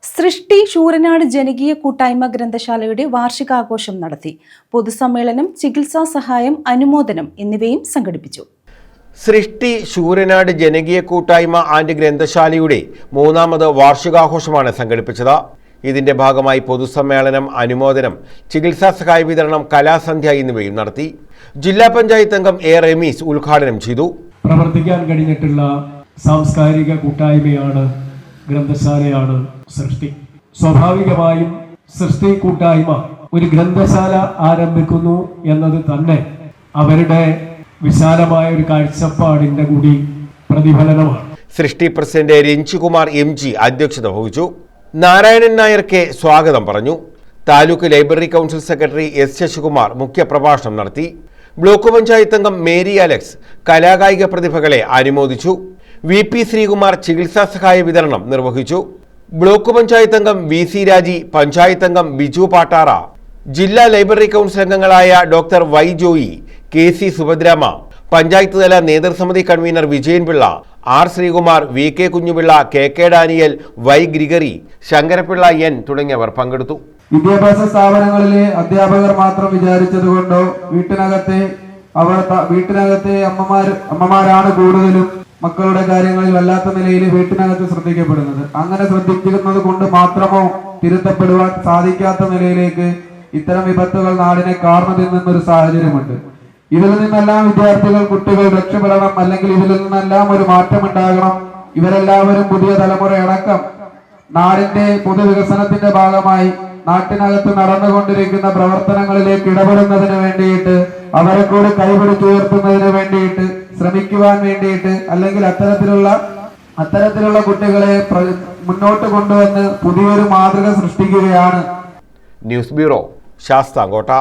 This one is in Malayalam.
സൃഷ്ടി ശൂരനാട് ജനകീയ കൂട്ടായ്മ ഗ്രന്ഥശാലയുടെ വാർഷികാഘോഷം നടത്തി. പൊതുസമ്മേളനം, ചികിത്സാ സഹായം, അനുമോദനം എന്നിവയും സംഘടിപ്പിച്ചു. സൃഷ്ടി ശൂരനാട് ജനകീയ കൂട്ടായ്മ ആൻഡ് ഗ്രന്ഥശാലയുടെ മൂന്നാമത് വാർഷികാഘോഷമാണ് സംഘടിപ്പിച്ചത്. ഇതിന്റെ ഭാഗമായി പൊതുസമ്മേളനം, അനുമോദനം, ചികിത്സാ സഹായ വിതരണം, കലാസന്ധ്യ എന്നിവയും നടത്തി. ജില്ലാ പഞ്ചായത്ത് അംഗം എ റമീസ് ഉദ്ഘാടനം ചെയ്തു. പ്രവർത്തിക്കാൻ കഴിഞ്ഞിട്ടുള്ള സാംസ്കാരിക കൂട്ടായ്മയാണ്, ഗ്രന്ഥശാലയാണ് സൃഷ്ടി. സ്വാഭാവികമായും സൃഷ്ടി കൂട്ടായ്മ ഒരു ഗ്രന്ഥശാല ആരംഭിക്കുന്നു എന്നത് തന്നെ അവരുടെ വിശാലമായ ഒരു കാഴ്ചപ്പാടിന്റെ കൂടി പ്രതിഫലനമാണ്. സൃഷ്ടി പ്രസിഡന്റ് രഞ്ജികുമാർ MG അധ്യക്ഷത വഹിച്ചു. നാരായണൻ നായർ കെ സ്വാഗതം പറഞ്ഞു. Taluk library council secretary S Sasikumar മുഖ്യപ്രഭാഷണം നടത്തി. ബ്ലോക്ക് പഞ്ചായത്ത് അംഗം മേരി അലക്സ് കലാകായിക പ്രതിഭകളെ അനുമോദിച്ചു. VP ശ്രീകുമാർ ചികിത്സാ സഹായ വിതരണം നിർവഹിച്ചു. ബ്ലോക്ക് പഞ്ചായത്ത് അംഗം VC രാജി, പഞ്ചായത്ത് അംഗം ബിജു പാട്ടാറ, ജില്ലാ ലൈബ്രറി കൗൺസിൽ അംഗങ്ങളായ doctor Y Joy, KC Subhadrama, panchayat തല നേതൃസമിതി convener Vijayanpillai, R Sreekumar, VK Kunjupillai, KK Daniel, Y Gregory, Sankarapillai N തുടങ്ങിയവർ പങ്കെടുത്തു. വിദ്യാഭ്യാസ സ്ഥാപനങ്ങളിലെ അധ്യാപകർ മാത്രം വിചാരിച്ചതുകൊണ്ടോ വീട്ടിനകത്തെ അമ്മമാരാണ് കൂടുതലും മക്കളുടെ കാര്യങ്ങളിൽ വല്ലാത്ത നിലയിൽ വീട്ടിനകത്ത് ശ്രദ്ധിക്കപ്പെടുന്നത്. അങ്ങനെ ശ്രദ്ധിക്കുന്നത് കൊണ്ട് മാത്രമോ തിരുത്തപ്പെടുവാൻ സാധിക്കാത്ത നിലയിലേക്ക് ഇത്തരം വിപത്തുകൾ നാടിനെ കാർന്നു തിന്നുന്നൊരു സാഹചര്യമുണ്ട്. ഇതിൽ നിന്നെല്ലാം വിദ്യാർത്ഥികൾ, കുട്ടികൾ രക്ഷപ്പെടണം, അല്ലെങ്കിൽ ഇതിൽ നിന്നെല്ലാം ഒരു മാറ്റമുണ്ടാകണം. ഇവരെല്ലാവരും പുതിയ തലമുറയടക്കം നാടിന്റെ പൊതുവികസനത്തിന്റെ ഭാഗമായി നാട്ടിനകത്ത് നടന്നുകൊണ്ടിരിക്കുന്ന പ്രവർത്തനങ്ങളിലേക്ക് ഇടപെടുന്നതിന് വേണ്ടിയിട്ട്, അവരെ കൂടി കൈപിടിച്ചുയർത്തുന്നതിന് വേണ്ടിയിട്ട് ശ്രമിക്കുവാൻ വേണ്ടിയിട്ട്, അല്ലെങ്കിൽ അത്തരത്തിലുള്ള കുട്ടികളെ മുന്നോട്ട് കൊണ്ടുവന്ന് പുതിയൊരു മാതൃക സൃഷ്ടിക്കുകയാണ്. News bureau, Sasthamkotta.